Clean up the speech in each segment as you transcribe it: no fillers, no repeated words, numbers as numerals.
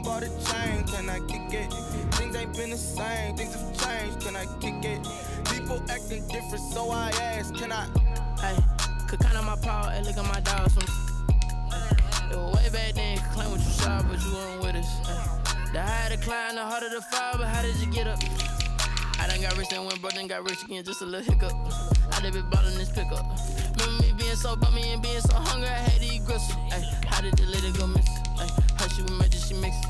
and bought a chain. Can I kick it? Things ain't been the same, things have changed. Can I kick it? People acting different, so I ask, can I? Hey, could count on my power, hey, look at my dog. It was way back then, could claim what you saw, but you weren't with us. The higher the climb, the harder the fall, but how did you get up? I done got rich and went broke, then got rich again, just a little hiccup. I done been ballin' this pickup. Remember me being so bummy and being so hungry, I had to eat gristle. Ay, how did the lady go miss? Ay, how she was magic, she mixed.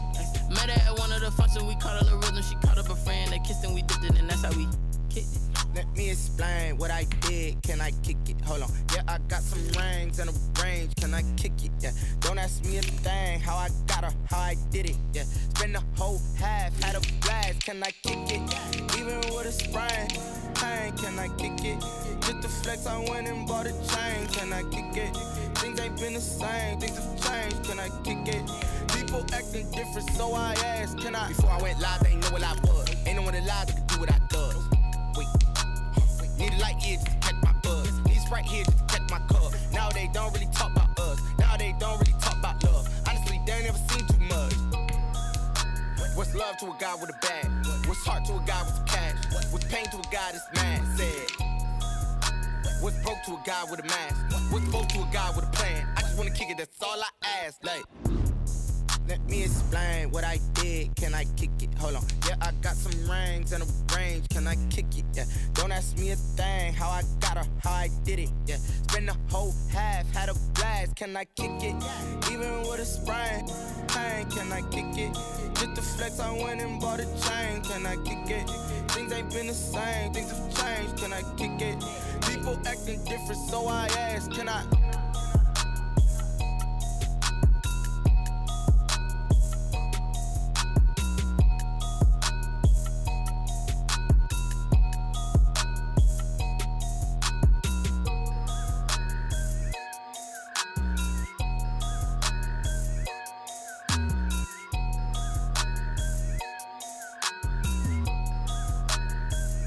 Met her at one of the functions, we caught her the rhythm. She caught up a friend, they kissed and we dipped it, and that's how we kicked it. Let me explain what I did, can I kick it? Hold on, yeah, I got some rings and a range, can I kick it? Yeah, don't ask me a thing, how I got her, how I did it. Yeah, spend the whole half, had a blast, can I kick it? Even with a sprain, pain, can I kick it? Just the flex, I went and bought a chain, can I kick it? Things ain't been the same, things have changed, can I kick it? People acting different, so I ask, can I? Before I went live, they ain't know what I was. Ain't no one alive that could do what I does. Wait. Need a light here just to catch my buzz. Need Sprite here just to catch my cup. Now they don't really talk about us. Now they don't really talk about love. Honestly, they ain't never seen too much. What's love to a guy with a bag? What's heart to a guy with some cash? What's pain to a guy that's mad? Said. What's broke to a guy with a mask? What's broke to a guy with a plan? I just wanna kick it, that's all I ask. Like, let me explain what I did, can I kick it? Hold on, yeah, I got some rings and a range, can I kick it? Yeah, don't ask me a thing, how I got her, how I did it. Yeah, spend the whole half, had a blast, can I kick it? Even with a sprain, pain, can I kick it? Just the flex, I went and bought a chain, can I kick it? Things ain't been the same, things have changed, can I kick it? People acting different, so I ask, can I?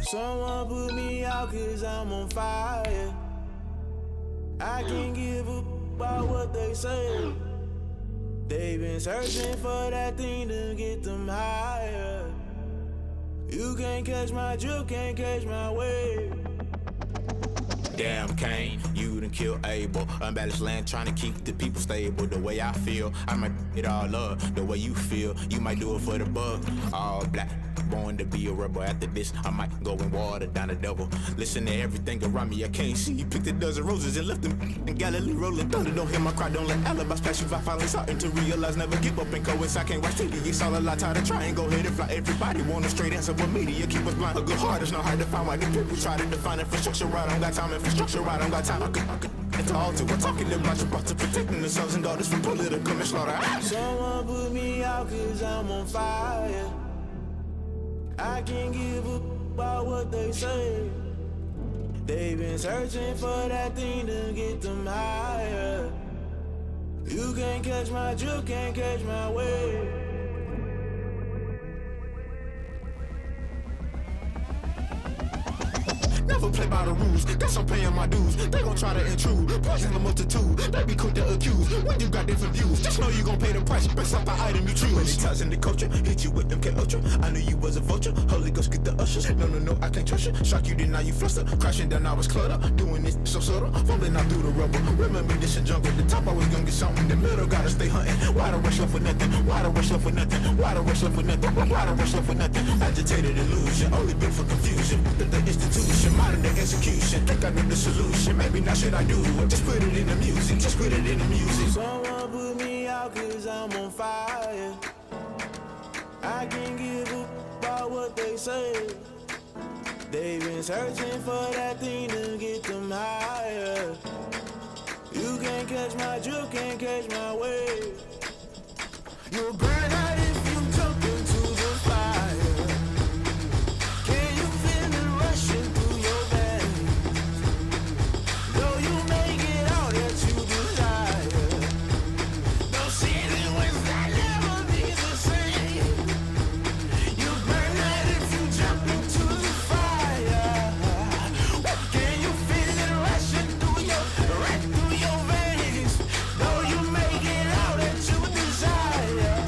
Someone put me out cause I'm on fire. I can't give up about what they say. They've been searching for that thing to get them higher. You can't catch my drift, can't catch my wave. Damn Kane, you done killed Abel. Unbalanced land trying to keep the people stable. The way I feel, I might it all up. The way you feel, you might do it for the bug. All black, born to be a rebel. After this, I might go and water down the devil. Listen to everything around me, I can't see. Picked a dozen roses and left them in Galilee rolling thunder. Don't hear my cry, don't let alibis pass you. I finally starting to realize, never give up and coincide. Can't watch TV, it's all a lot. Tired of trying, go ahead and fly. Everybody want a straight answer, but media keep us blind. A good heart is not hard to find. Why the people try to define infrastructure right? I don't got time, infrastructure right, I don't got time. I could it's all to we're talking about your to protecting the sons and daughters from political and slaughter. Someone put me out cause I'm on fire. I can't give up about what they say. They've been searching for that thing to get them higher. You can't catch my drift, can't catch my wave. Never play by the rules, guess I'm paying my dues. They gon' try to intrude, poison the multitude. They be quick to accuse, when you got different views. Just know you gon' pay the price, based off the item you choose. When they touching the culture, hit you with them K-Ultra. I knew you was a vulture, Holy Ghost get the ushers. No, I can't trust you. Shock you, then now you fluster. Crashing down, I was clutter. Doing this so subtle, fumbling out through the rubble. Remember this a jungle, the top always gonna get something. In the middle, gotta stay hunting. Why the rush left for nothing? Why the rush left for nothing? Why the rush left for nothing? Why the rush left for nothing? Agitated illusion, only built for confusion. The institution, modern day execution. Think I know the solution. Maybe not should I do it? Just put it in the music. Just put it in the music. Someone put me out cause I'm on fire. I can't give up about what they say. They've been searching for that thing to get them higher. You can't catch my drift, can't catch my wave. You'll burn out if you jump into the fire. Can you feel it rushing through your veins? Though you make it all that you desire. Those seasons when that never be the same. You burn out if you jump into the fire. Can you feel it rushing through your veins? Though you make it all that you desire.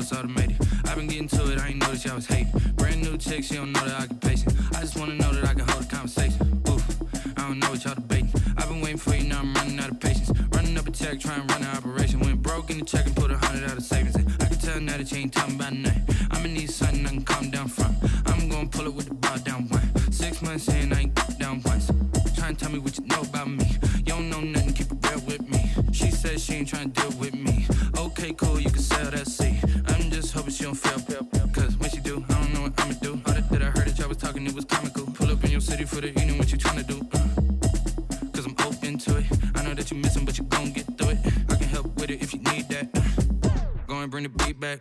it's automated. I've been getting to it, I ain't noticed y'all was hating. Brand new chick, she don't know the occupation. I just wanna know that I can hold a conversation. Oof, I don't know what y'all debating. I've been waiting for you, now I'm running out of patience. Running up a check, trying to run an operation. Went broke in the check and put 100 out of savings in. I can tell now that you ain't talking about nothing. I'ma need something I can calm down from. I'm gonna pull it with the bar down one. 6 months in, I ain't down once. Trying to tell me what you know about me. You don't know nothing, keep it real with me. She says she ain't trying to deal with me. Okay, cool, you can sell that seat. I'm just hoping she don't fail. Cause when she do, I don't know what I'ma do. All that I heard that y'all was talking, it was comical. Pull up in your city for the evening, what you trying to do? Cause I'm open to it. I know that you missing, but you gon' get through it. I can help with it if you need that. Go and bring the beat back.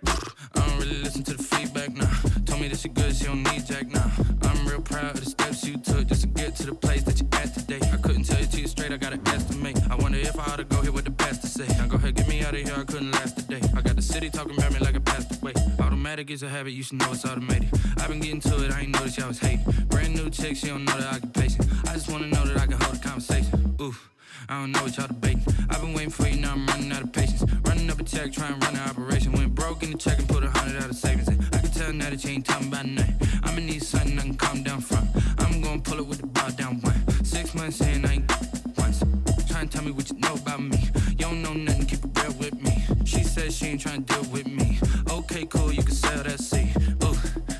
I don't really listen to the feedback, nah. Told me that she good, she don't need jack, nah. I'm real proud of the steps you took just to get to the place that you at today. I couldn't tell you to you straight, I gotta estimate. I wonder if I ought to go here with the best to say. Now go ahead, get me out of here, I couldn't last a day. I got the city talking about me like I passed away. Automatic is a habit, you should know it's automated. I've been getting to it, I ain't noticed y'all was hating. Brand new chick, she don't know the occupation. I just wanna know that I can hold a conversation. Oof, I don't know what y'all debating. I've been waiting for you, now I'm running out of patience. Running up a check, trying to run an operation. Went broke in the check and put 100 out of savings in. I can tell now that you ain't talking about nothing. I'ma need something I can calm down from. I'm gonna pull it with the bar down one. 6 months in, I ain't once. Trying to tell me what you know about me. You don't know nothing, keep it real with me. She says she ain't trying to deal with me. Okay, cool, you can sell that seat. Ooh,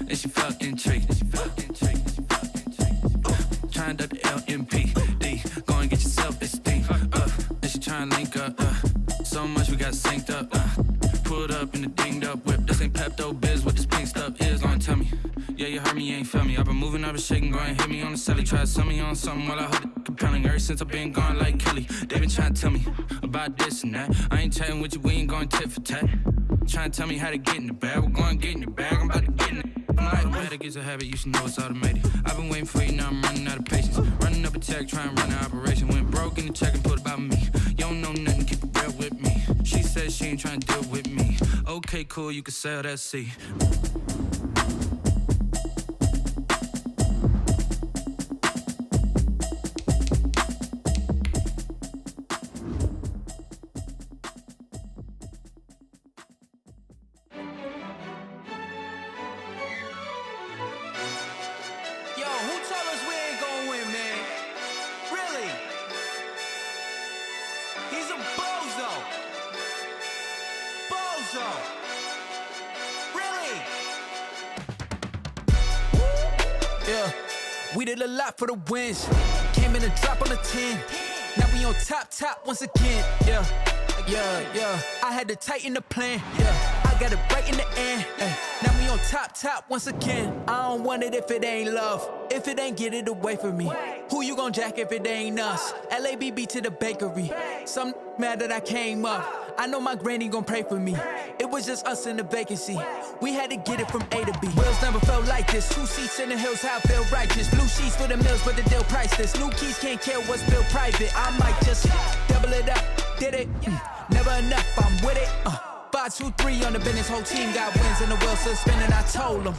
and she felt intrigued. Trying to duck the LMPD. Go and get yourself esteem. And she trying to link up. So much we got synced up. Pulled up in the dinged up whip. This ain't Pepto Biz, what this pink stuff is. Don't tell me. Yeah, you heard me, you ain't felt me. I've been moving, I've been shaking, go and hit me on the celly. Try to sell me on something while I hold it compelling. Ever since I've been gone like Kelly, they been trying to tell me about this and that. I ain't chatting with you, we ain't going tit for tat. Trying to tell me how to get in the bag. We're going to get in the bag, I'm about to get in it. Automatic is a habit, you should know it's automated. I've been waiting for you, now I'm running out of patience. Running up a check, trying to run an operation. Went broke in the check and put about me. You don't know nothing, keep it real with me. She says she ain't trying to deal with me. Okay, cool, you can sell that seat. We did a lot for the wins. Came in a drop on the 10. Now we on top once again. Yeah. I had to tighten the plan. Yeah. I got it right in the end. Now we on top once again. I don't want it if it ain't love. If it ain't, get it away from me. Who you gon' jack if it ain't us? LABB to the bakery. Some mad that I came up. I know my granny gon' pray for me. It was just us in the vacancy. We had to get it from A to B. Wheels never felt like this. 2 seats in the hills, how I feel righteous. Blue sheets for the mills, but the deal priceless. New keys can't care what's built private. I might just double it up. Did it? Never enough, I'm with it. 5, 2, 3 on the business. Whole team got wins and the wheels still spinning. I told them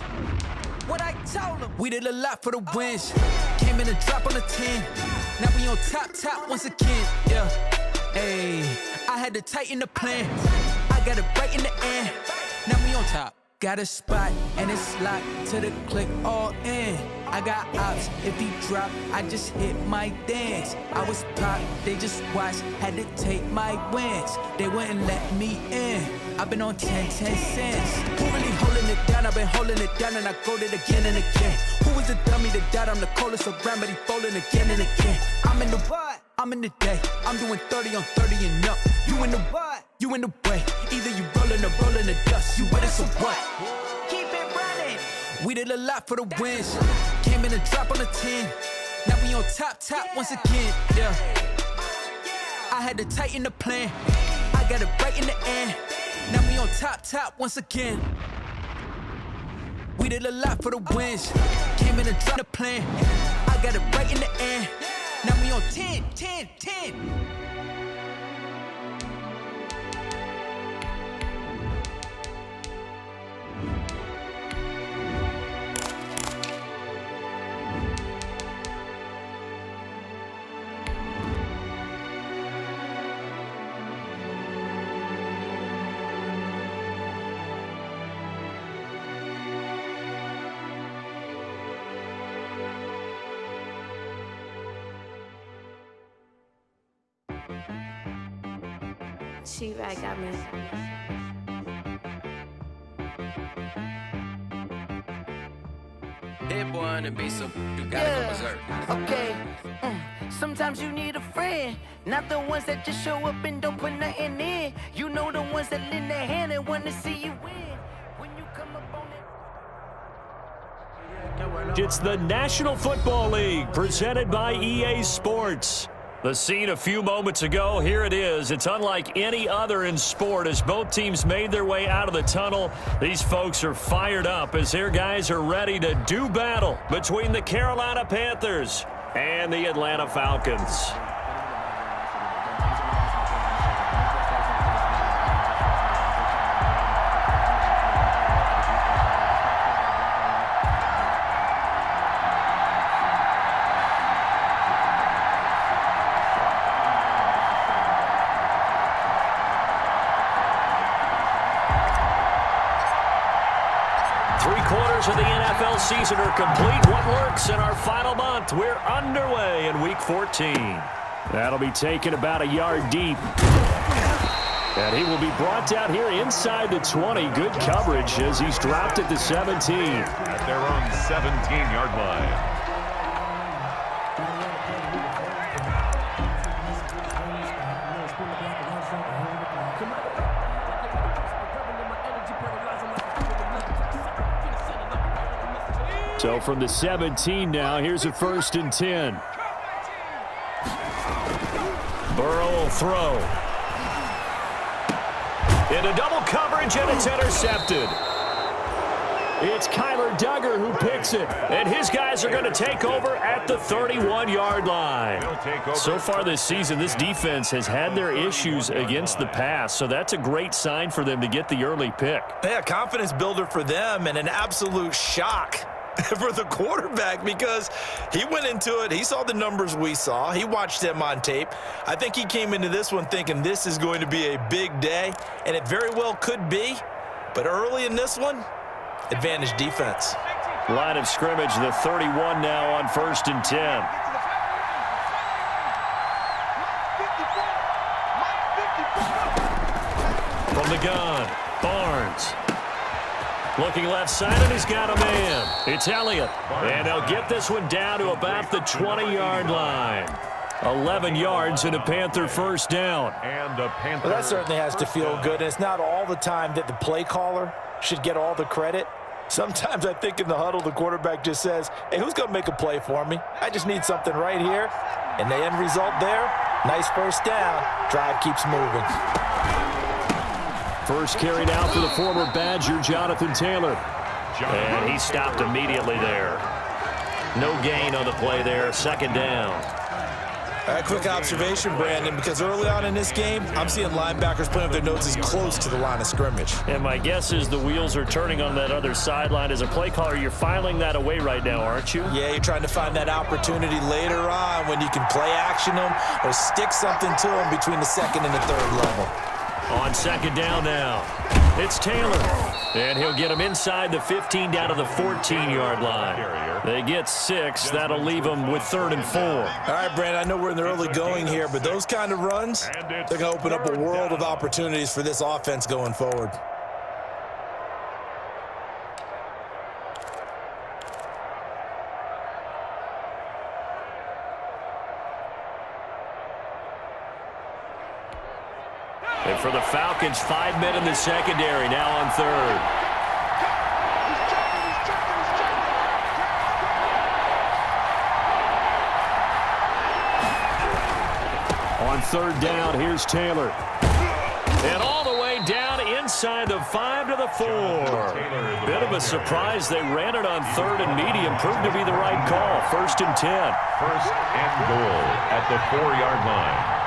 what I told them. We did a lot for the wins. Came in a drop on the 10. Now we on top once again. Yeah. Ayy, I had to tighten the plan. I got it right in the end. Now we on top. Got a spot and it's locked to the click all in. I got ops, if he drop, I just hit my dance. I was pop, they just watched, had to take my wins. They wouldn't let me in. I've been on 10 cents. Who really holding it down? I've been holding it down and I go it again and again. Who was the dummy that died? I'm the coldest around, but he folding again and again. I'm in the what? I'm in the day. I'm doing 30 on 30 and up. You in the what? You in the way. Either you rollin' or rollin' the dust. You with us or what? Keep it running. We did a lot for the wins. Came in a drop on the 10. Now we on top once again. Yeah. I had to tighten the plan. I got it right in the end. Now we on top once again. We did a lot for the wins. Came in a drop the plan. I got it right in the end. Now we on 10. She-Rag got me. Hit boy and be so you gotta go berserk. Okay. Sometimes you need a friend, not the ones that just show up and don't put nothing in. You know the ones that lend their hand and want to see you win. When you come up on it. It's the National Football League presented by EA Sports. The scene a few moments ago, here it is. It's unlike any other in sport as both teams made their way out of the tunnel. These folks are fired up as their guys are ready to do battle between the Carolina Panthers and the Atlanta Falcons. Three-quarters of the NFL season are complete. What works in our final month? We're underway in Week 14. That'll be taken about a yard deep. And he will be brought down here inside the 20. Good coverage as he's dropped at the 17. At their own 17-yard line. So from the 17 now, here's a 1st and 10. Burrow will throw. Into double coverage, and it's intercepted. It's Kyler Duggar who picks it, and his guys are going to take over at the 31-yard line. So far this season, this defense has had their issues against the pass, so that's a great sign for them to get the early pick. Yeah, confidence builder for them and an absolute shock for the quarterback because he went into it. He saw the numbers we saw. He watched them on tape. I think he came into this one thinking this is going to be a big day, and it very well could be. But early in this one, advantage defense. Line of scrimmage, the 31 now on 1st and 10. From the gun, Barnes. Looking left side, and he's got a man. It's Elliott. And they'll get this one down to about the 20-yard line. 11 yards and a Panther 1st down. And a Panther. Well, that certainly has to feel good. And it's not all the time that the play caller should get all the credit. Sometimes I think in the huddle, the quarterback just says, hey, who's going to make a play for me? I just need something right here. And the end result there, nice 1st down. Drive keeps moving. First carry now for the former Badger, Jonathan Taylor. And he stopped immediately there. No gain on the play there, 2nd down. A quick observation, Brandon, because early on in this game, I'm seeing linebackers putting up their noses close to the line of scrimmage. And my guess is the wheels are turning on that other sideline. As a play caller, you're filing that away right now, aren't you? Yeah, you're trying to find that opportunity later on when you can play action them or stick something to them between the 2nd and the 3rd level. On 2nd down now, it's Taylor. And he'll get him inside the 15 down to the 14-yard line. They get 6. That'll leave them with 3rd and 4. All right, Brandon, I know we're in the early going here, but those kind of runs, they're going to open up a world of opportunities for this offense going forward. And for the Falcons, 5 men in the secondary, now on 3rd. On 3rd down, here's Taylor. And all the way down inside the 5 to the 4. Bit of a surprise. They ran it on 3rd and medium. Proved to be the right call. 1st and 10. 1st and goal at the 4-yard line.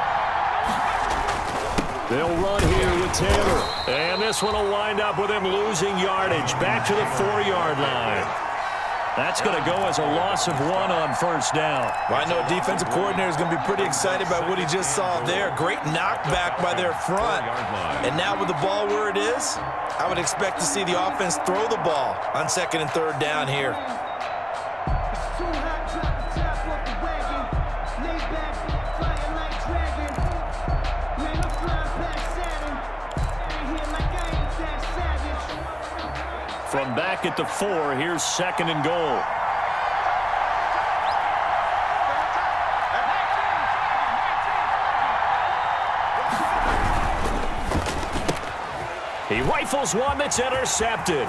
They'll run here with Taylor. And this one will wind up with him losing yardage. Back to the 4-yard line. That's going to go as a loss of 1 on 1st down. Well, I know a defensive coordinator is going to be pretty excited by what he just saw there. Great knockback by their front. And now with the ball where it is, I would expect to see the offense throw the ball on 2nd and 3rd down here. From back at the 4, here's 2nd and goal. He rifles one that's intercepted.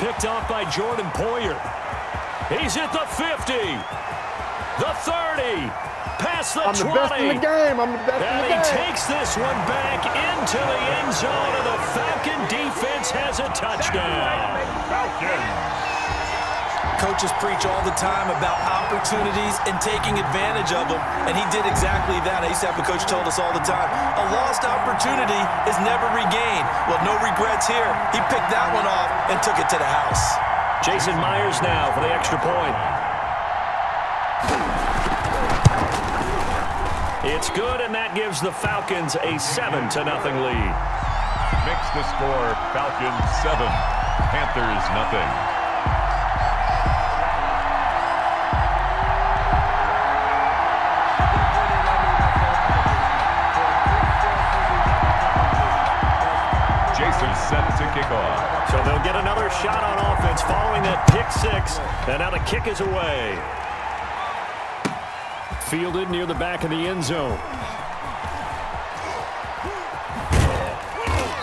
Picked off by Jordan Poyer. He's at the 50, the 30, past the 20. I'm the best in the game. I'm the best in the game. And he takes this one back into the end zone, and the Falcon defense has a touchdown. Coaches preach all the time about opportunities and taking advantage of them, and he did exactly that. I used to have a coach told us all the time, a lost opportunity is never regained. Well, no regrets here. He picked that one off and took it to the house. Jason Myers now for the extra point. It's good, and that gives the Falcons a 7-0 lead. Makes the score Falcons 7, Panthers nothing. Jason set to kick off. So they'll get another shot on offense following that pick 6, and now the kick is away. Fielded near the back of the end zone.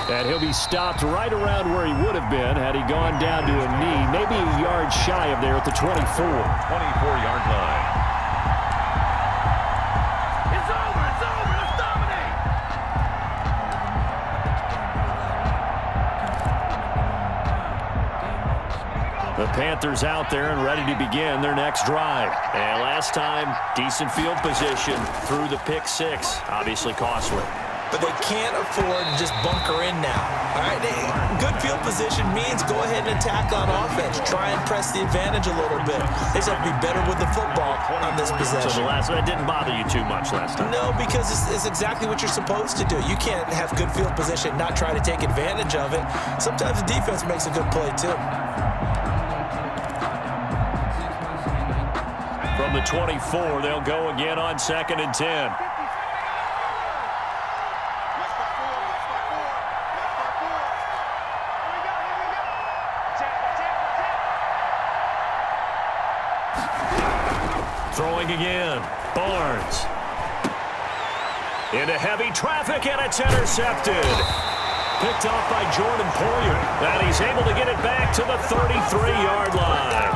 And he'll be stopped right around where he would have been had he gone down to a knee, maybe a yard shy of there at the 24. 24-yard line. It's over. Let's dominate. The Panthers out there and ready to begin their next drive. And last time, decent field position through the pick 6. Obviously costly. But they can't afford to just bunker in now. All right, good field position means go ahead and attack on offense. Try and press the advantage a little bit. They just have to be better with the football on this possession. So that didn't bother you too much last time? No, because it's exactly what you're supposed to do. You can't have good field position, not try to take advantage of it. Sometimes the defense makes a good play too. From the 24, they'll go again on 2nd and 10. Throwing again, Barnes. Into heavy traffic, and it's intercepted. Picked off by Jordan Poyer, and he's able to get it back to the 33-yard line.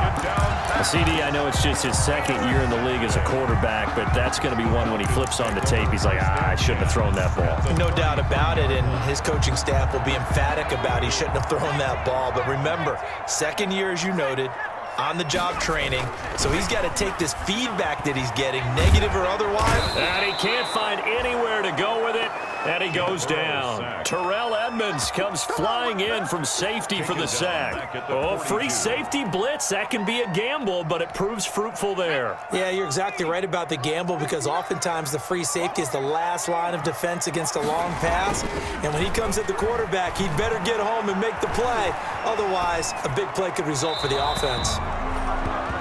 CD, I know it's just his 2nd year in the league as a quarterback, but that's going to be one when he flips on the tape, he's like, I shouldn't have thrown that ball. No doubt about it, and his coaching staff will be emphatic about he shouldn't have thrown that ball. But remember, 2nd year, as you noted, on-the-job training, so he's got to take this feedback that he's getting, negative or otherwise. And he can't find anywhere to go with it, and he goes down. Terrell Edmonds comes flying in from safety for the sack. Oh, free safety blitz, that can be a gamble, but it proves fruitful there. Yeah, you're exactly right about the gamble, because oftentimes the free safety is the last line of defense against a long pass, and when he comes at the quarterback, he'd better get home and make the play. Otherwise, a big play could result for the offense.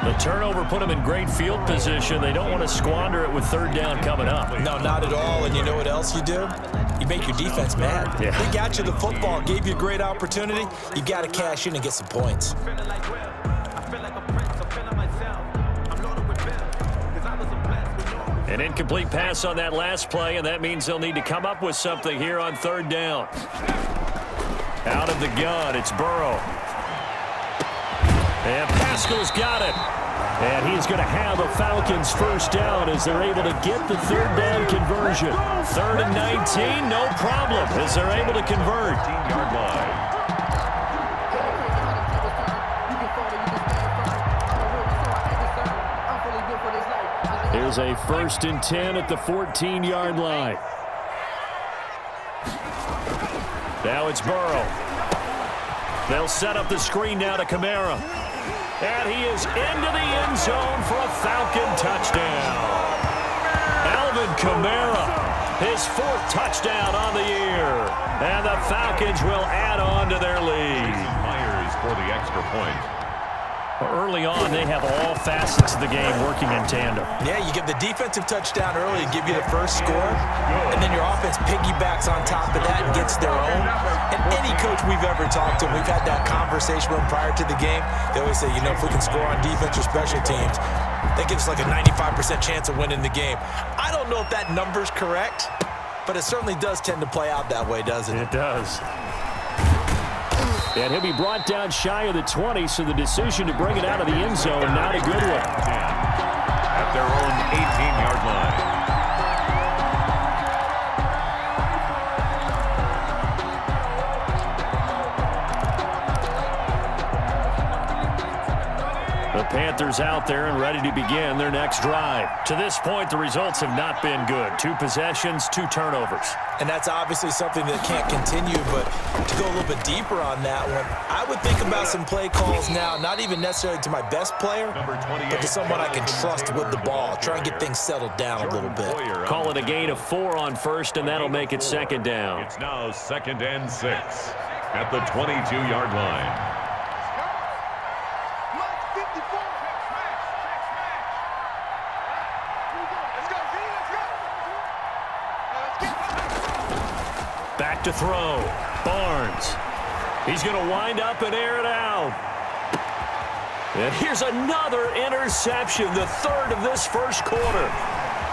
The turnover put them in great field position. They don't want to squander it with 3rd down coming up. No, not at all. And you know what else you do? You make your defense mad. Yeah. They got you the football, gave you a great opportunity. You got to cash in and get some points. An incomplete pass on that last play, and that means they'll need to come up with something here on 3rd down. Out of the gun, it's Burrow. And Pascal's got it. And he's going to have a Falcons 1st down as they're able to get the 3rd down conversion. 3rd and 19, no problem, as they're able to convert. 15-yard line. Here's a 1st and 10 at the 14-yard line. Now it's Burrow. They'll set up the screen now to Kamara. And he is into the end zone for a Falcon touchdown. Alvin Kamara, his 4th touchdown on the year. And the Falcons will add on to their lead. Myers for the extra point. Early on, they have all facets of the game working in tandem. Yeah, you get the defensive touchdown early and give you the first score, and then your offense piggybacks on top of that and gets their own. And any coach we've ever talked to, we've had that conversation with them prior to the game. They always say, if we can score on defense or special teams, that gives us like a 95% chance of winning the game. I don't know if that number's correct, but it certainly does tend to play out that way, doesn't it? It does. And he'll be brought down shy of the 20, so the decision to bring it out of the end zone, not a good one. At their own 18-yard line. The Panthers out there and ready to begin their next drive. To this point, the results have not been good. 2 possessions, 2 turnovers. And that's obviously something that can't continue, but to go a little bit deeper on that one, I would think about some play calls now, not even necessarily to my best player, but to someone I can trust with the ball. Try and get things settled down a little bit. Call it a gain of 4 on first, and that'll make it second down. It's now 2nd and 6 at the 22-yard line. Back to throw. Barnes. He's going to wind up and air it out. And here's another interception, the 3rd of this first quarter.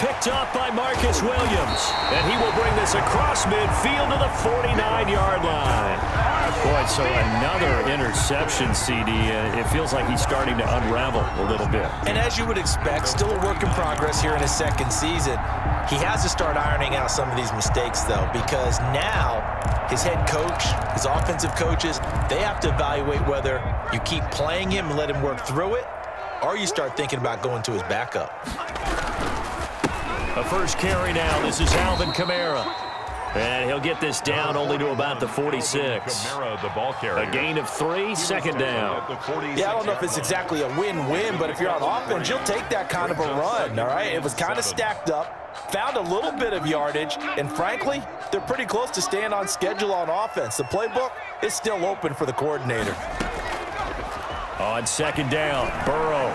Picked up by Marcus Williams. And he will bring this across midfield to the 49-yard line. Boy, so another interception, CD. It feels like he's starting to unravel a little bit. And as you would expect, still a work in progress here in his second season. He has to start ironing out some of these mistakes, though, because now his head coach, his offensive coaches, they have to evaluate whether you keep playing him and let him work through it, or you start thinking about going to his backup. A first carry now. This is Alvin Kamara. And he'll get this down only to about the 46. A gain of 3, second down. Yeah, I don't know if it's exactly a win-win, but if you're on offense, you'll take that kind of a run, all right? It was kind of stacked up, found a little bit of yardage, and frankly, they're pretty close to staying on schedule on offense. The playbook is still open for the coordinator. On second down, Burrow.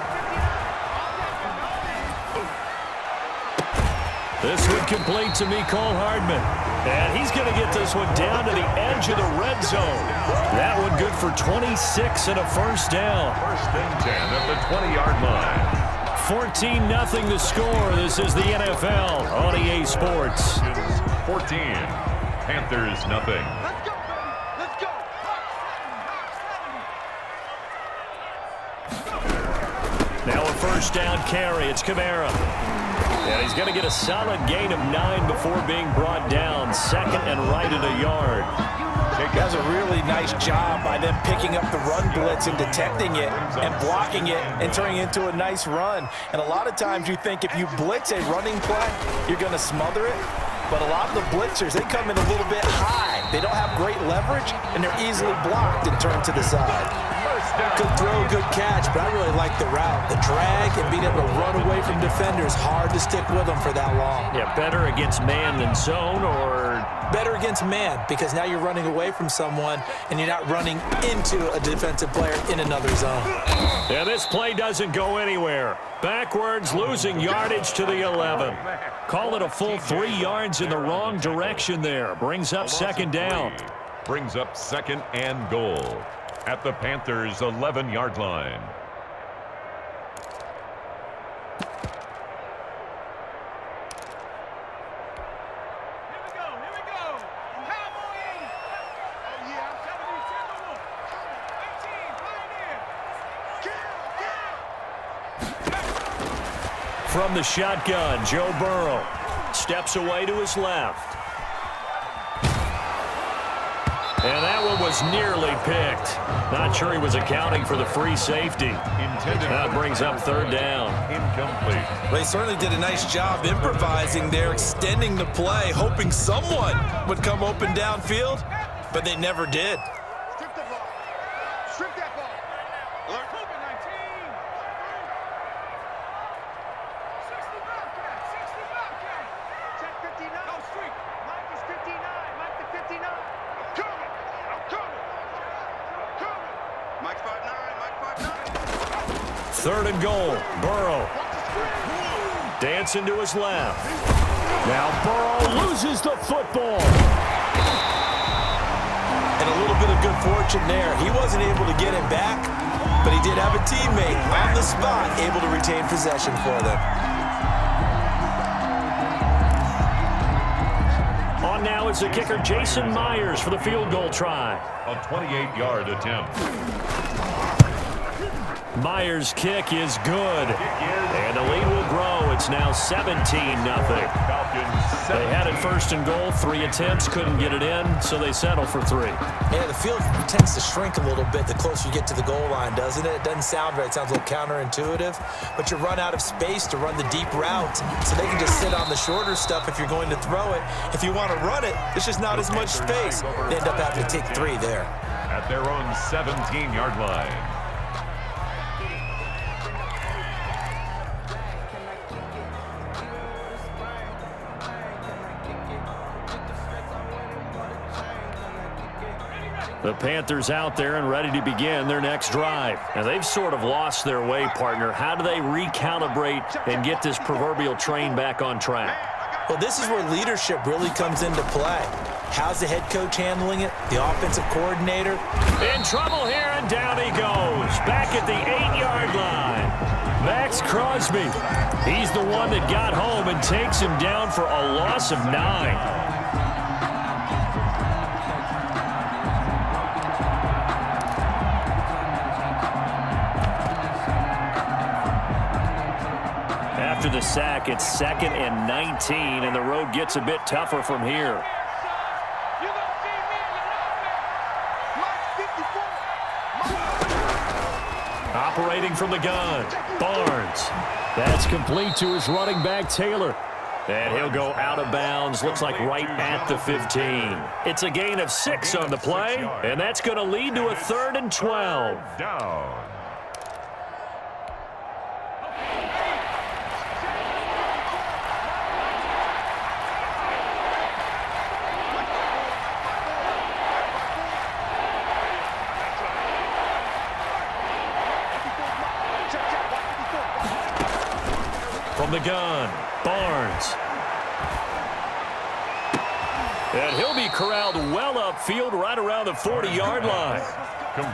This one complete to Mecole Hardman. And he's going to get this one down to the edge of the red zone. That one good for 26 and a first down. 1st and 10 at the 20-yard line. 14-0 the score. This is the NFL on EA Sports. 14. Panthers nothing. Let's go. Now a first down carry. It's Kamara. And he's going to get a solid gain of 9 before being brought down. 2nd and right at a yard. That's a really nice job by them picking up the run blitz and detecting it and blocking it and turning it into a nice run. And a lot of times you think if you blitz a running play, you're going to smother it. But a lot of the blitzers, they come in a little bit high. They don't have great leverage, and they're easily blocked and turned to the side. Good throw, good catch, but I really like the route. The drag and being able to run away from defenders, hard to stick with them for that long. Yeah, better against man than zone, or? Better against man, because now you're running away from someone, and you're not running into a defensive player in another zone. Yeah, this play doesn't go anywhere. Backwards, losing yardage to the 11. Call it a full 3 yards in the wrong direction there. Brings up second down. Brings up 2nd and goal at the Panthers' 11-yard line. From the shotgun, Joe Burrow steps away to his left. And that one was nearly picked. Not sure he was accounting for the free safety. That brings up 3rd down. Incomplete. They certainly did a nice job improvising there, extending the play, hoping someone would come open downfield, but they never did. Strip the ball. Strip that ball. Alert. 19. 60 Bobcat. 60 Bobcat. Check 59. No street. Mike is 59. Mike the 59. I'm coming. I'm coming. I'm coming. Mike 5'9. Mike 5'9. 3rd and goal. Burrow. Dancing to his left. Now Burrow loses the football. And a little bit of good fortune there. He wasn't able to get it back, but he did have a teammate on the spot able to retain possession for them. On now is the kicker Jason Myers for the field goal try. A 28-yard attempt. Myers' kick is good. And the lead will grow. It's now 17-0. They had it 1st and goal. 3 attempts, couldn't get it in, so they settle for 3. Yeah, the field tends to shrink a little bit the closer you get to the goal line, doesn't it? It doesn't sound right. It sounds a little counterintuitive. But you run out of space to run the deep route, so they can just sit on the shorter stuff if you're going to throw it. If you want to run it, there's just not as much space. They end up having to take 3 there. At their own 17-yard line. The Panthers out there and ready to begin their next drive. Now, they've sort of lost their way, partner. How do they recalibrate and get this proverbial train back on track? Well, this is where leadership really comes into play. How's the head coach handling it? The offensive coordinator? In trouble here, and down he goes. Back at the 8-yard line. Max Crosby. He's the one that got home and takes him down for a loss of 9. After the sack, it's 2nd and 19, and the road gets a bit tougher from here. Operating from the gun, Barnes. That's complete to his running back, Taylor. And he'll go out of bounds, looks like right at the 15. It's a gain of 6 on the play, and that's going to lead to a 3rd and 12. Down. From the gun, Barnes. And he'll be corralled well upfield right around the 40-yard line.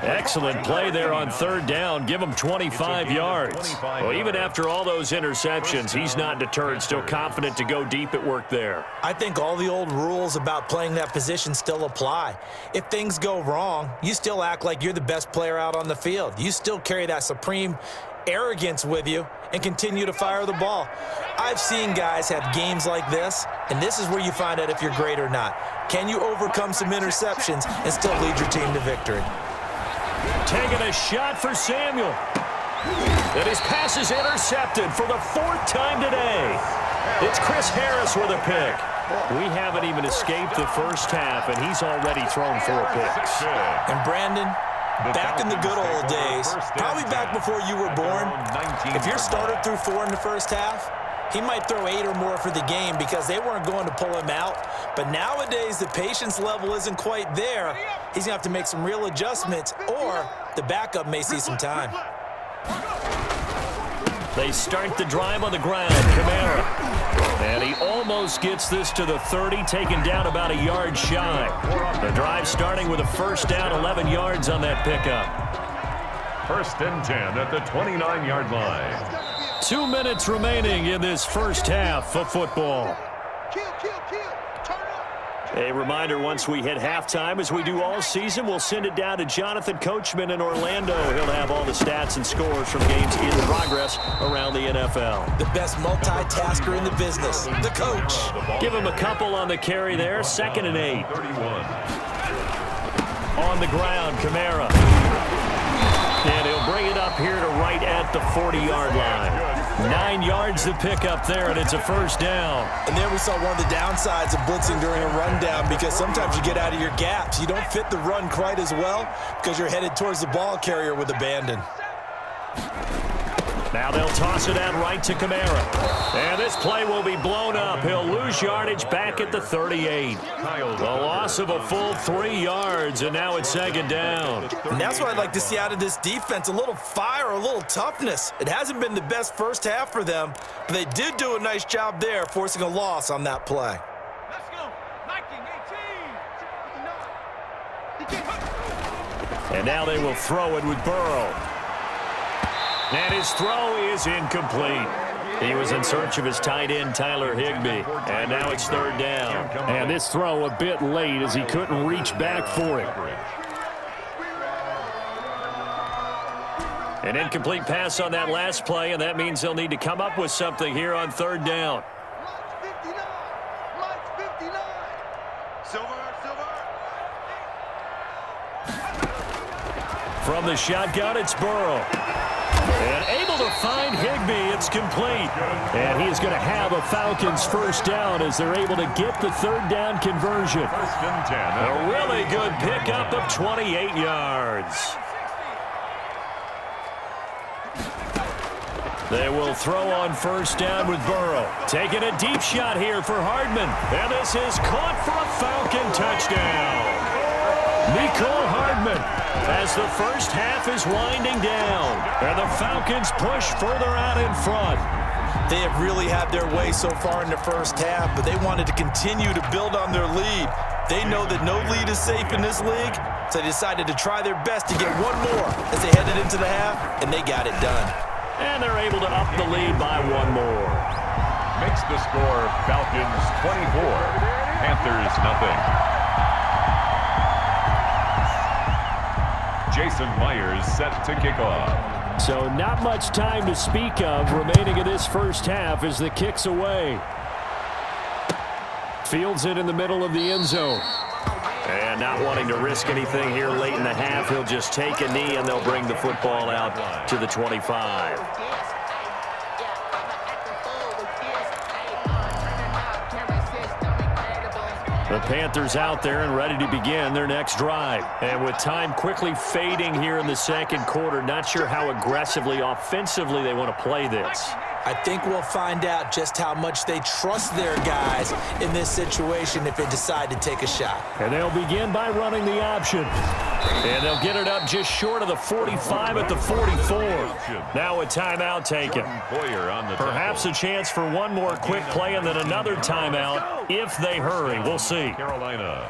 Excellent play there on 3rd down. Give him 25 yards. Well, even after all those interceptions, he's not deterred, still confident to go deep at work there. I think all the old rules about playing that position still apply. If things go wrong, you still act like you're the best player out on the field. You still carry that supreme arrogance with you and continue to fire the ball. I've seen guys have games like this, and this is where you find out if you're great or not. Can you overcome some interceptions and still lead your team to victory? Taking a shot for Samuel. And his pass is intercepted for the 4th time today. It's Chris Harris with a pick. We haven't even escaped the first half, and he's already thrown 4 picks. And Brandon, back in the good old days, probably back before you were born, if your starter threw 4 in the first half, he might throw 8 or more for the game because they weren't going to pull him out. But nowadays, the patience level isn't quite there. He's going to have to make some real adjustments, or the backup may see some time. They start the drive on the ground. Kamara. And he almost gets this to the 30, taken down about a yard shy. The drive starting with a 1st down, 11 yards on that pickup. 1st and 10 at the 29-yard line. 2 minutes remaining in this first half of football. A reminder, once we hit halftime, as we do all season, we'll send it down to Jonathan Coachman in Orlando. He'll have all the stats and scores from games in progress around the NFL. The best multitasker in the business, the coach. Give him a couple on the carry there. 2nd and 8. 31. On the ground, Kamara. And he'll bring it up here to right at the 40-yard line. 9 yards to pick up there, and it's a 1st down. And there we saw one of the downsides of blitzing during a rundown, because sometimes you get out of your gaps. You don't fit the run quite as well because you're headed towards the ball carrier with abandon. Now they'll toss it out right to Kamara. And this play will be blown up. He'll lose yardage back at the 38. The loss of a full 3 yards, and now it's second down. And that's what I'd like to see out of this defense, a little fire, a little toughness. It hasn't been the best first half for them, but they did do a nice job there, forcing a loss on that play. Let's go. 19, 18. And now they will throw it with Burrow. And his throw is incomplete. He was in search of his tight end, Tyler Higbee. And now it's third down. And this throw a bit late as he couldn't reach back for it. An incomplete pass on that last play, and that means they'll need to come up with something here on third down. From the shotgun, it's Burrow. And able to find Higbee. It's complete. And he is going to have a Falcons first down as they're able to get the third down conversion. First and 10. A really good pickup of 28 yards. They will throw on first down with Burrow. Taking a deep shot here for Hardman. And this is caught for a Falcon touchdown. Mecole Hardman as the first half is winding down. And the Falcons push further out in front. They have really had their way so far in the first half, but they wanted to continue to build on their lead. They know that no lead is safe in this league, so they decided to try their best to get one more as they headed into the half, and they got it done. And they're able to up the lead by one more. Makes the score Falcons 24, Panthers nothing. Jason Myers set to kick off. So not much time to speak of remaining in this first half as the kick's away. Fields it in the middle of the end zone. And not wanting to risk anything here late in the half, he'll just take a knee and they'll bring the football out to the 25. The Panthers out there and ready to begin their next drive. And with time quickly fading here in the second quarter, not sure how aggressively, offensively they want to play this. I think we'll find out just how much they trust their guys in this situation if they decide to take a shot. And they'll begin by running the option. And they'll get it up just short of the 45 at the 44. Now a timeout taken. Perhaps a chance for one more quick play and then another timeout if they hurry. We'll see. Carolina.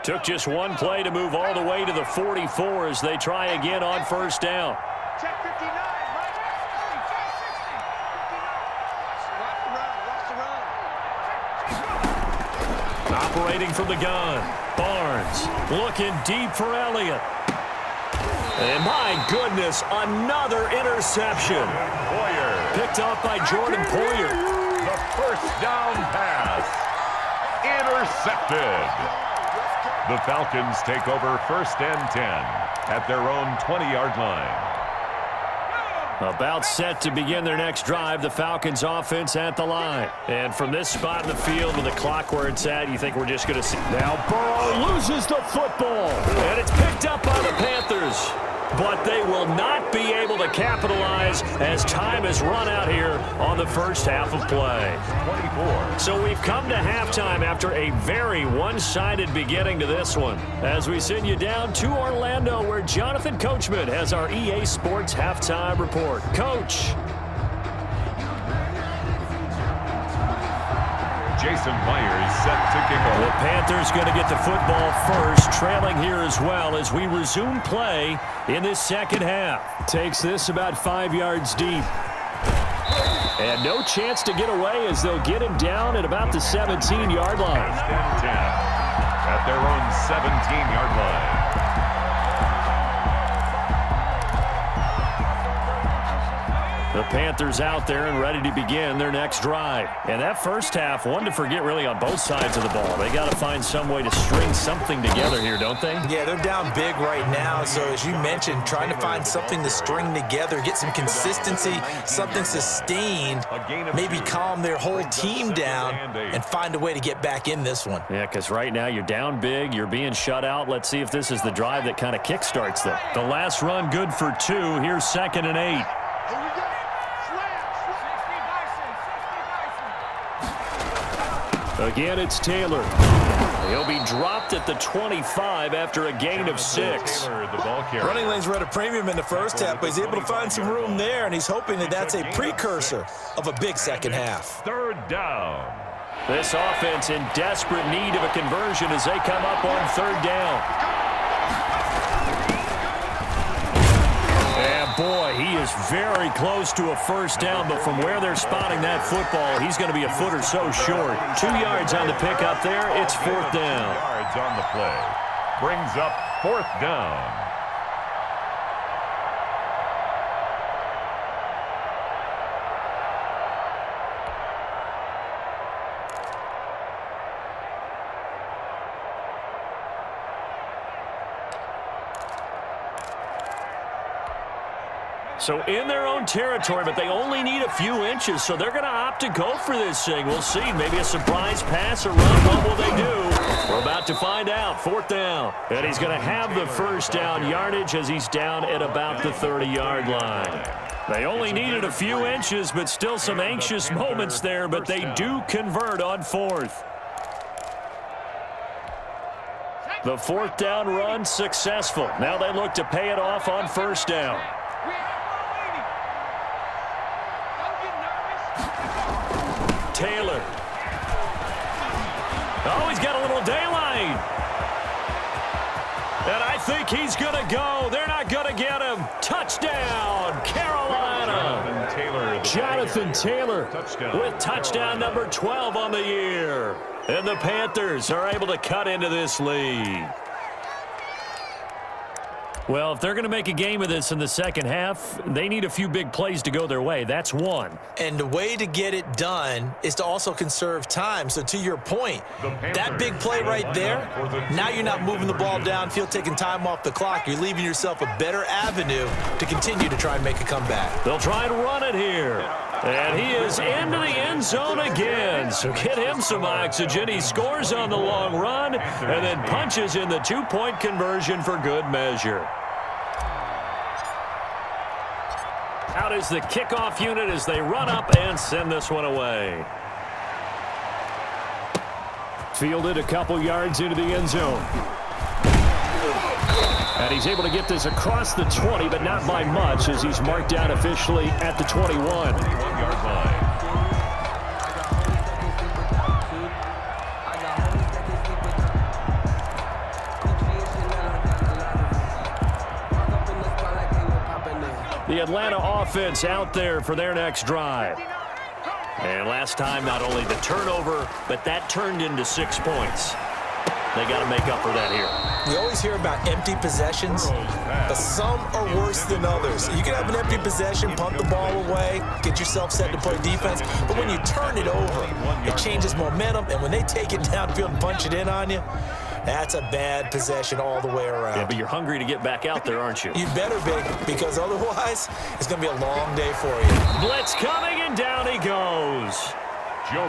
Took just one play to move all the way to the 44 as they try again on first down. Check 59. Operating from the gun. Barnes looking deep for Elliott. And my goodness, another interception. Poyer. Picked off by Jordan Poyer. The first down pass. Intercepted. The Falcons take over first and 10 at their own 20-yard line. About set to begin their next drive, the Falcons offense at the line. And from this spot in the field with the clock where it's at, you think we're just going to see. Now Burrow loses the football. And it's picked up by the Panthers. But they will not be able to capitalize as time has run out here on the first half of play. 24. So we've come to halftime after a very one-sided beginning to this one. As we send you down to Orlando where Jonathan Coachman has our EA Sports halftime report. Coach. Jason Myers set to kick off. The Panthers going to get the football first, trailing here as well as we resume play in this second half. Takes this about 5 yards deep. And no chance to get away as they'll get him down at about the 17-yard line. First and 10 at their own 17-yard line. The Panthers out there and ready to begin their next drive. And that first half, one to forget really on both sides of the ball. They got to find some way to string something together here, don't they? Yeah, they're down big right now. So as you mentioned, trying to find something to string together, get some consistency, something sustained, maybe calm their whole team down and find a way to get back in this one. Yeah, because right now you're down big, you're being shut out. Let's see if this is the drive that kind of kickstarts them. The last run good for 2. Here's 2nd and 8. Again, it's Taylor. He'll be dropped at the 25 after a gain of 6. Running lanes were at a premium in the first half, but he's able to find some room there, and he's hoping that that's a precursor of a big second half. 3rd down. This offense in desperate need of a conversion as they come up on 3rd down. And boy, he is very close to a first down, but from where they're spotting that football, he's going to be a foot or so short. 2 yards on the pickup there. It's 4th down. Yards on the play. Brings up 4th down. So in their own territory, but they only need a few inches, so they're going to opt to go for this thing. We'll see. Maybe a surprise pass or run. What will they do? We're about to find out. 4th down. And he's going to have the first down yardage as he's down at about the 30-yard line. They only needed a few inches, but still some anxious moments there, but they do convert on 4th. The 4th down run successful. Now they look to pay it off on 1st down. Taylor. Oh, he's got a little daylight. And I think he's going to go. They're not going to get him. Touchdown, Carolina. Jonathan Taylor with touchdown number 12 on the year. And the Panthers are able to cut into this lead. Well, if they're going to make a game of this in the second half, they need a few big plays to go their way. That's one. And the way to get it done is to also conserve time. So to your point, that big play right there, now you're not moving the ball downfield, taking time off the clock. You're leaving yourself a better avenue to continue to try and make a comeback. They'll try and run it here. And he is into the end zone again. So get him some oxygen. He scores on the long run and then punches in the 2-point conversion for good measure. Out is the kickoff unit as they run up and send this one away. Fielded a couple yards into the end zone. And he's able to get this across the 20, but not by much as he's marked down officially at the 21. 21-yard line. The Atlanta offense out there for their next drive. And last time, not only the turnover, but that turned into 6 points. They got to make up for that here. We always hear about empty possessions, but some are worse than others. You can have an empty possession, punt the ball away, get yourself set to play defense, but when you turn it over, it changes momentum, and when they take it downfield and punch it in on you, that's a bad possession all the way around. Yeah, but you're hungry to get back out there, aren't you? You better be, because otherwise, it's going to be a long day for you. Blitz coming, and down he goes.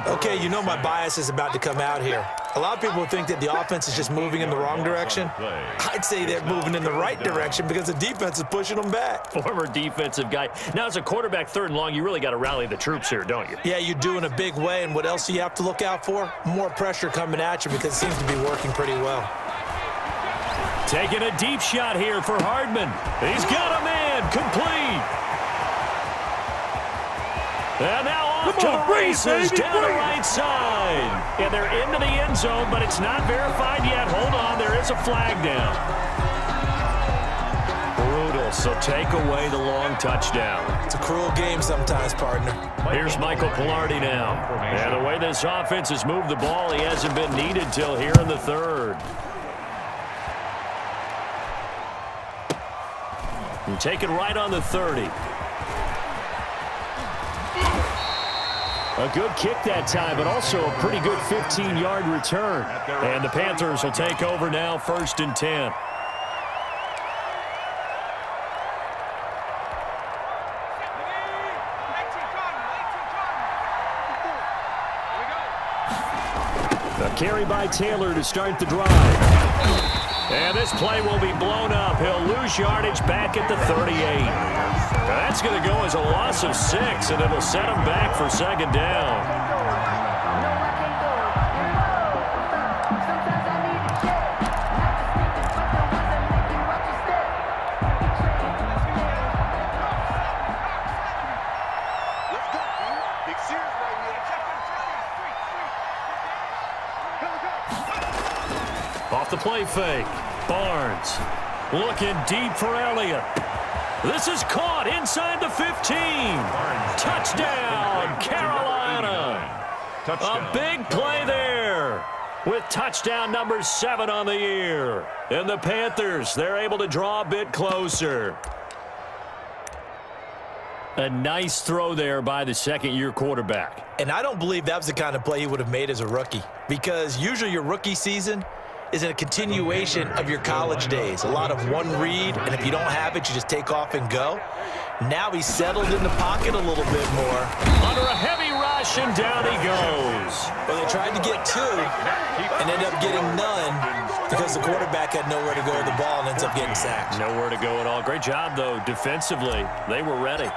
Okay, you know my bias is about to come out here. A lot of people think that the offense is just moving in the wrong direction. I'd say they're moving in the right direction because the defense is pushing them back. Former defensive guy. Now, as a quarterback, 3rd and long, you really got to rally the troops here, don't you? Yeah, you do in a big way, and what else do you have to look out for? More pressure coming at you because it seems to be working pretty well. Taking a deep shot here for Hardman. He's got a man complete. And now off to the races down the right side. And they're into the end zone, but it's not verified yet. Hold on, there is a flag down. Brutal, so take away the long touchdown. It's a cruel game sometimes, partner. Here's Michael Pilardi now. And the way this offense has moved the ball, he hasn't been needed till here in the 3rd. And take it right on the 30. A good kick that time, but also a pretty good 15-yard return. And the Panthers will take over now, 1st and 10. A carry by Taylor to start the drive. And this play will be blown up. He'll lose yardage back at the 38. Now that's going to go as a loss of 6, and it'll set him back for 2nd down. Off the play fake. Barnes looking deep for Elliott. This is caught inside the 15. Touchdown, Carolina. A big play there with touchdown number 7 on the year. And the Panthers, they're able to draw a bit closer. A nice throw there by the second-year quarterback. And I don't believe that was the kind of play he would have made as a rookie, because usually your rookie season is a continuation of your college days. A lot of one read, and if you don't have it, you just take off and go. Now he's settled in the pocket a little bit more. Under a heavy rush, and down he goes. Well, they tried to get 2 and ended up getting none because the quarterback had nowhere to go with the ball and ends up getting sacked. Nowhere to go at all. Great job, though, defensively. They were ready.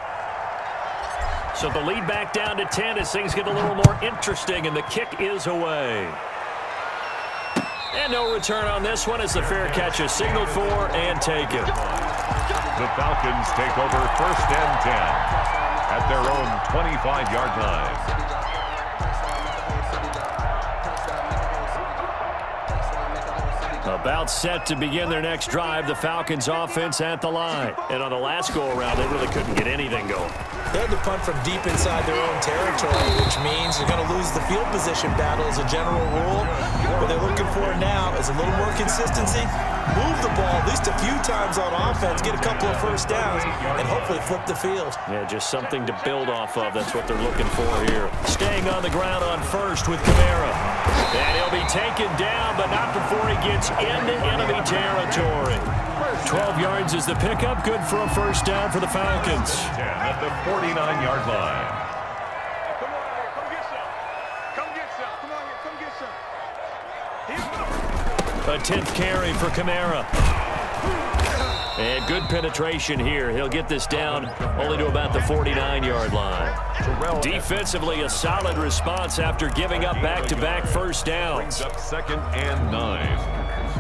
So the lead back down to 10 as things get a little more interesting, and the kick is away. And no return on this one as the fair catch is signaled for and taken. The Falcons take over 1st and 10 at their own 25-yard line. About set to begin their next drive, the Falcons offense at the line. And on the last go-around, they really couldn't get anything going. They had to punt from deep inside their own territory, which means they're going to lose the field position battle as a general rule. What they're looking for now is a little more consistency, move the ball at least a few times on offense, get a couple of first downs, and hopefully flip the field. Yeah, just something to build off of. That's what they're looking for here. Staying on the ground on 1st with Kamara. And he'll be taken down, but not before he gets into enemy territory. 12 yards is the pickup. Good for a 1st down for the Falcons. 10 at the 49-yard line. Come on here. Come get some. Come get some. Come on here. Come get some. A 10th carry for Kamara. And good penetration here. He'll get this down only to about the 49-yard line. Defensively, a solid response after giving up back-to-back first downs. Brings up 2nd and 9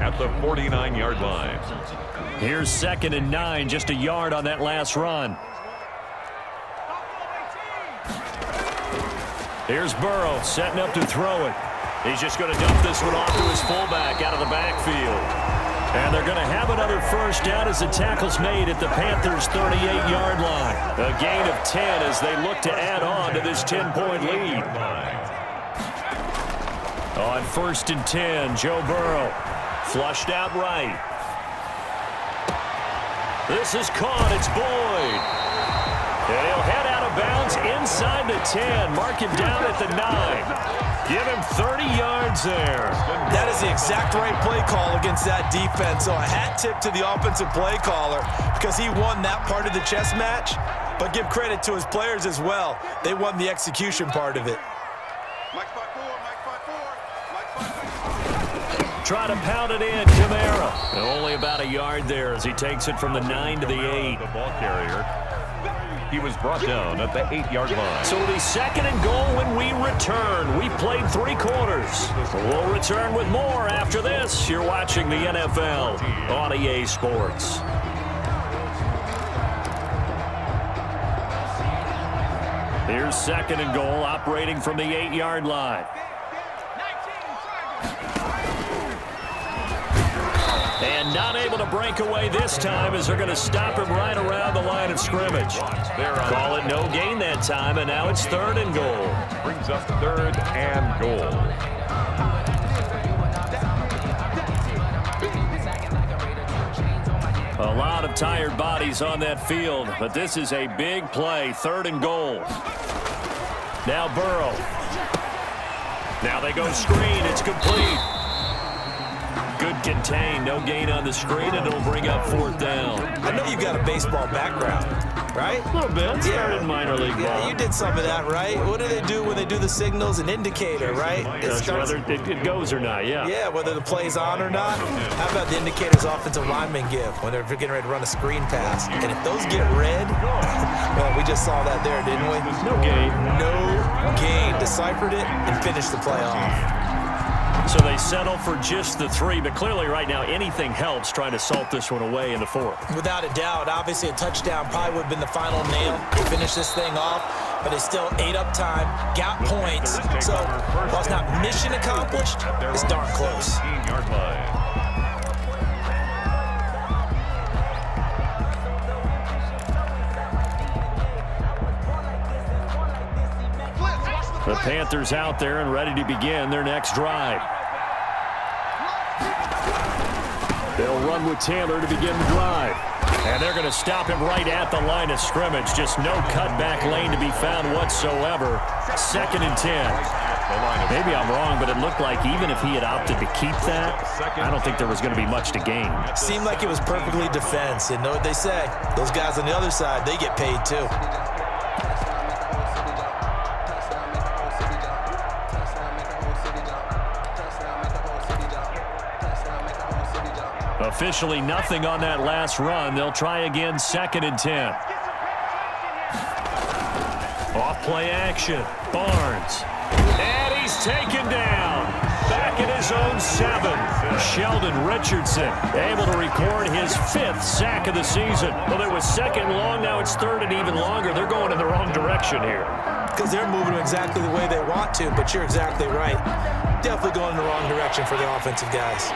at the 49-yard line. Here's 2nd and 9, just a yard on that last run. Here's Burrow setting up to throw it. He's just going to dump this one off to his fullback out of the backfield. And they're going to have another first down as the tackle's made at the Panthers' 38-yard line. A gain of 10 as they look to add on to this 10-point lead. On 1st and 10, Joe Burrow flushed out right. This is caught. It's Boyd. And he'll head out of bounds inside the 10. Mark him down at the 9. Give him 30 yards there. That is the exact right play call against that defense. So a hat tip to the offensive play caller because he won that part of the chess match. But give credit to his players as well. They won the execution part of it. Try to pound it in, Kamara. And only about a yard there as he takes it from the 9 to the 8. The ball carrier. He was brought down at the 8-yard line. So it'll be 2nd and goal when we return. We've played 3 quarters. We'll return with more after this. You're watching the NFL on EA Sports. Here's 2nd and goal, operating from the 8-yard line. And not able to break away this time as they're going to stop him right around the line of scrimmage. Call it no gain that time, and now it's 3rd and goal. Brings up 3rd and goal. A lot of tired bodies on that field, but this is a big play, 3rd and goal. Now Burrow. Now they go screen. It's complete. Good contain. No gain on the screen, and it'll bring up 4th down. I know you've got a baseball background, right? A little bit. Started in minor league ball. Yeah, you did some of that, right? What do they do when they do the signals? An indicator, right? Whether it goes or not, yeah. Yeah, whether the play's on or not. How about the indicators offensive linemen give when they're getting ready to run a screen pass? And if those get red, well, we just saw that there, didn't we? No gain. No gain. Deciphered it and finished the play off. So they settle for just the 3, but clearly right now anything helps trying to salt this one away in the 4th. Without a doubt, obviously a touchdown probably would have been the final nail to finish this thing off, but it's still 8 up time, got points, so while it's not mission accomplished, it's darn close. The Panthers out there and ready to begin their next drive. They'll run with Taylor to begin the drive. And they're going to stop him right at the line of scrimmage. Just no cutback lane to be found whatsoever. 2nd and 10. Maybe I'm wrong, but it looked like even if he had opted to keep that, I don't think there was going to be much to gain. Seemed like it was perfectly defense. And know what they say? Those guys on the other side, they get paid too. Officially nothing on that last run. They'll try again, 2nd and 10. Off play action. Barnes. And he's taken down. Back at his own 7. Sheldon Richardson able to record his 5th sack of the season. Well, it was 2nd long. Now it's 3rd and even longer. They're going in the wrong direction here. Because they're moving exactly the way they want to, but you're exactly right. Definitely going in the wrong direction for the offensive guys.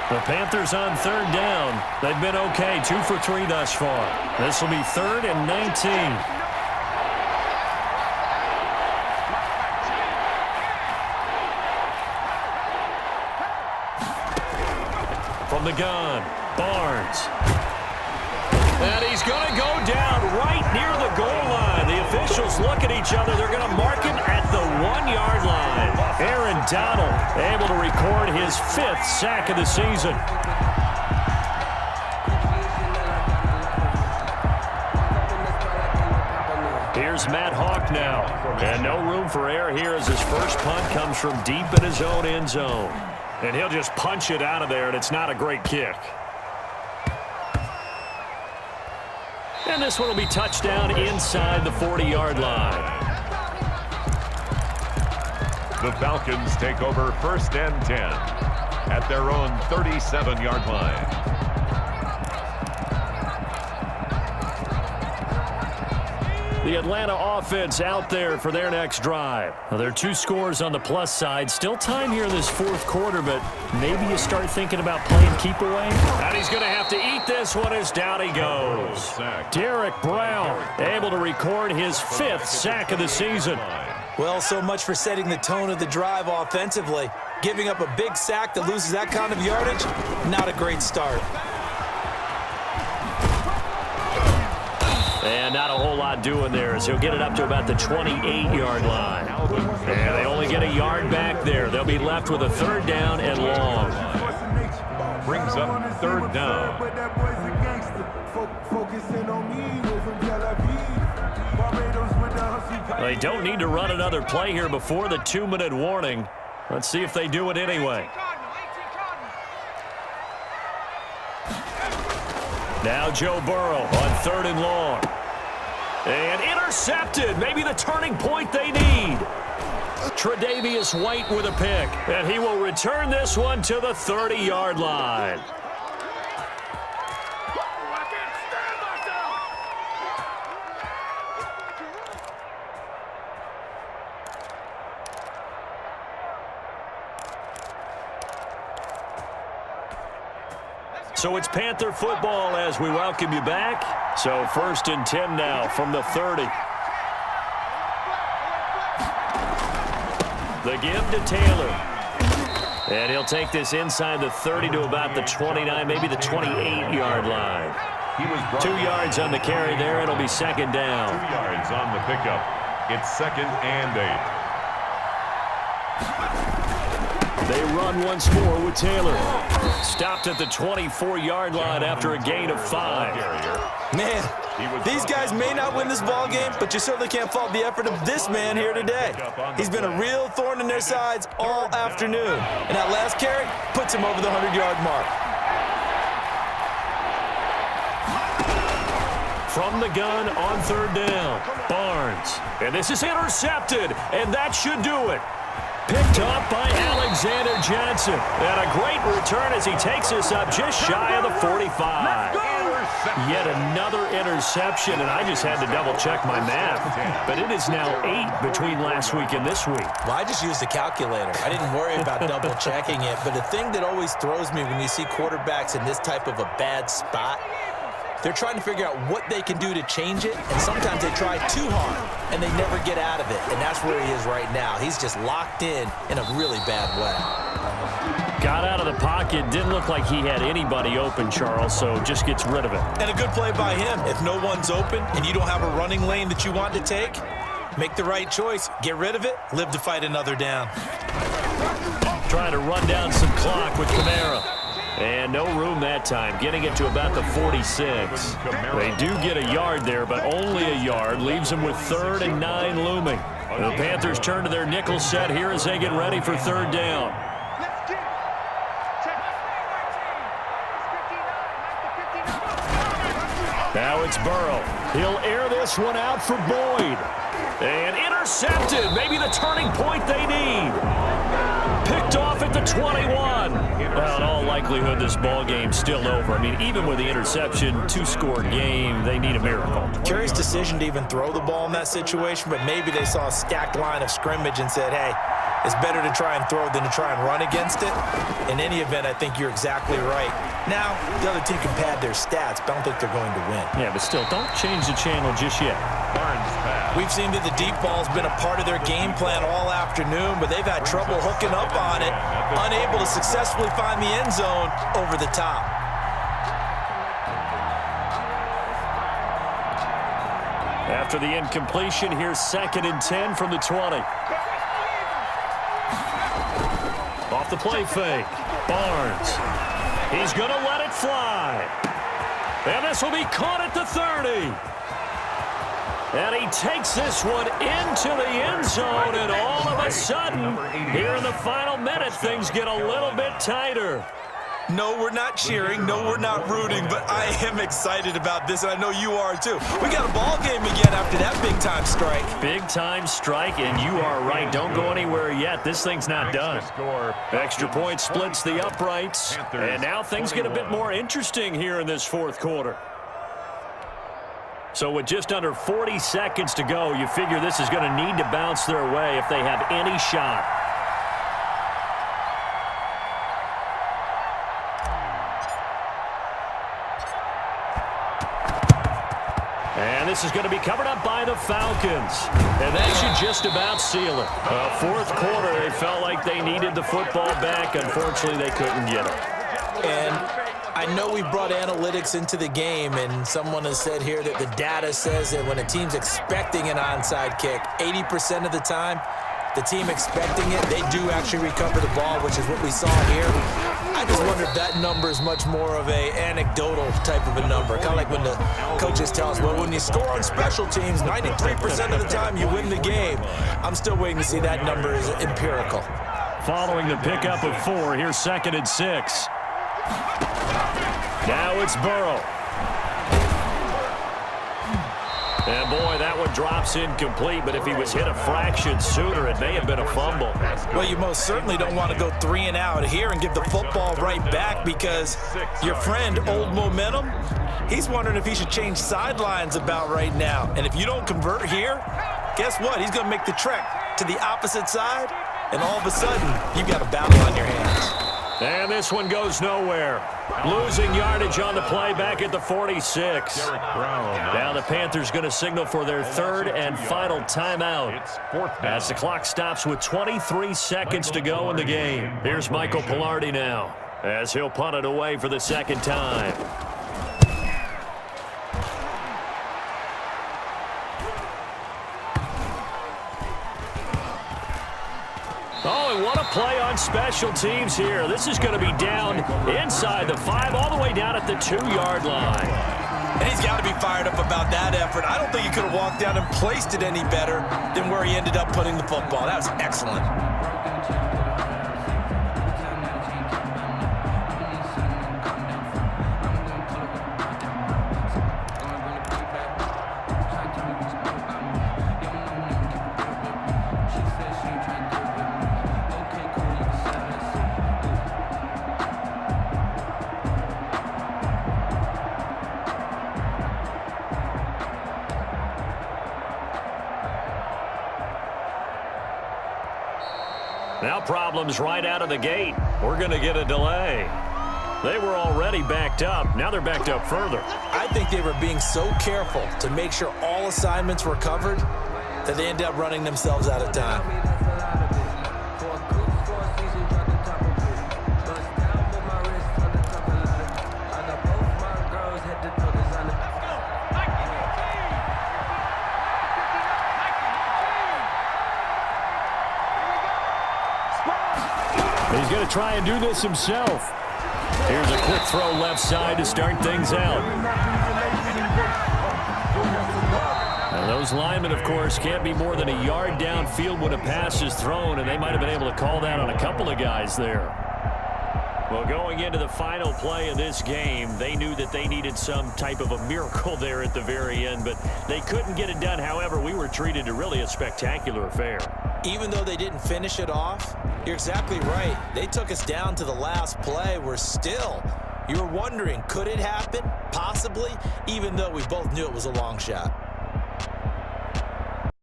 The Panthers on 3rd down. They've been okay, 2 for 3 thus far. This will be 3rd and 19. From the gun, Barnes. And he's going to go down right near the goal line. The officials look at each other. They're going to mark him at the 1-yard line. Aaron Donald able to record his 5th sack of the season. Here's Matt Hawk now. And no room for error here as his first punt comes from deep in his own end zone. And he'll just punch it out of there, and it's not a great kick. And this one will be touchdown inside the 40-yard line. The Falcons take over 1st and 10 at their own 37-yard line. The Atlanta offense out there for their next drive. Well, there are 2 scores on the plus side. Still time here in this 4th quarter, but maybe you start thinking about playing keep away. And he's going to have to eat this one as down he goes. Derek Brown able to record his 5th sack of the season. Well, so much for setting the tone of the drive offensively. Giving up a big sack that loses that kind of yardage, not a great start. And not a whole lot doing there as he'll get it up to about the 28-yard line. And they only get a yard back there. They'll be left with a 3rd down and long. Brings up 3rd down. They don't need to run another play here before the 2-minute warning. Let's see if they do it anyway. Now Joe Burrow on 3rd and long. And intercepted. Maybe the turning point they need. Tre'Davious White with a pick. And he will return this one to the 30-yard line. So it's Panther football as we welcome you back. So 1st and 10 now from the 30. The give to Taylor. And he'll take this inside the 30 to about the 29, maybe the 28-yard line. 2 yards on the carry there. It'll be 2nd down. 2 yards on the pickup. It's 2nd and 8. They run once more with Taylor. Stopped at the 24-yard line after a gain of 5. Man, these guys may not win this ball game, but you certainly can't fault the effort of this man here today. He's been a real thorn in their sides all afternoon. And that last carry puts him over the 100-yard mark. From the gun on 3rd down, Barnes. And this is intercepted, and that should do it. Picked up by Alexander Johnson. And a great return as he takes us up just shy of the 45. Yet another interception, and I just had to double-check my math. But it is now 8 between last week and this week. Well, I just used the calculator. I didn't worry about double-checking it. But the thing that always throws me when you see quarterbacks in this type of a bad spot, they're trying to figure out what they can do to change it, and sometimes they try too hard, and they never get out of it, and that's where he is right now. He's just locked in a really bad way. Got out of the pocket, didn't look like he had anybody open, Charles, so just gets rid of it. And a good play by him. If no one's open and you don't have a running lane that you want to take, make the right choice. Get rid of it, live to fight another down. Trying to run down some clock with Kamara. And no room that time, getting it to about the 46. They do get a yard there, but only a yard. Leaves them with 3rd and 9 looming. The Panthers turn to their nickel set here as they get ready for 3rd down. Now it's Burrow. He'll air this one out for Boyd. And intercepted. Maybe the turning point they need. Picked off at the 21. Well, in all likelihood, this ball game's still over. I mean, even with the interception, 2-score game, they need a miracle. Curious decision to even throw the ball in that situation, but maybe they saw a stacked line of scrimmage and said, hey, it's better to try and throw than to try and run against it. In any event, I think you're exactly right. Now, the other team can pad their stats, but I don't think they're going to win. Yeah, but still, don't change the channel just yet. We've seen that the deep ball's been a part of their game plan all afternoon, but they've had trouble hooking up on it, unable to successfully find the end zone over the top. After the incompletion, here's 2nd and 10 from the 20. Off the play fake, Barnes. He's going to let it fly. And this will be caught at the 30. And he takes this one into the end zone, and all of a sudden, here in the final minute, things get a little bit tighter. No, we're not cheering. No, we're not rooting, but I am excited about this, and I know you are too. We got a ball game again after that big-time strike. Big-time strike, and you are right. Don't go anywhere yet. This thing's not done. Extra point splits the uprights, and now things get a bit more interesting here in this 4th quarter. So with just under 40 seconds to go, you figure this is going to need to bounce their way if they have any shot. And this is going to be covered up by the Falcons. And that should just about seal it. 4th quarter, they felt like they needed the football back. Unfortunately, they couldn't get it. And I know we brought analytics into the game, and someone has said here that the data says that when a team's expecting an onside kick, 80% of the time, the team expecting it, they do actually recover the ball, which is what we saw here. I just wonder if that number is much more of a anecdotal type of a number, kind of like when the coaches tell us, well, when you score on special teams, 93% of the time you win the game. I'm still waiting to see that number is empirical. Following the pickup of 4, here's 2nd and 6. Now it's Burrow. And boy, that one drops incomplete, but if he was hit a fraction sooner, it may have been a fumble. Well, you most certainly don't want to go 3 and out here and give the football right back, because your friend, Old Momentum, he's wondering if he should change sidelines about right now. And if you don't convert here, guess what? He's going to make the trek to the opposite side, and all of a sudden, you've got a battle on your hands. And this one goes nowhere. Losing yardage on the play back at the 46. Now the Panthers going to signal for their 3rd and final timeout as the clock stops with 23 seconds to go in the game. Here's Michael Pilardi now as he'll punt it away for the 2nd time. play on special teams here. This is going to be down inside the 5, all the way down at the 2-yard line. And he's got to be fired up about that effort. I don't think he could have walked down and placed it any better than where he ended up putting the football. That was excellent. Now problems right out of the gate. We're going to get a delay. They were already backed up. Now they're backed up further. I think they were being so careful to make sure all assignments were covered that they ended up running themselves out of time. He's going to try and do this himself. Here's a quick throw left side to start things out. Now those linemen, of course, can't be more than a yard downfield when a pass is thrown, and they might have been able to call that on a couple of guys there. Well, going into the final play of this game, they knew that they needed some type of a miracle there at the very end, but they couldn't get it done. However, we were treated to really a spectacular affair. Even though they didn't finish it off, you're exactly right. They took us down to the last play. We're still, you were wondering, could it happen? Possibly, even though we both knew it was a long shot.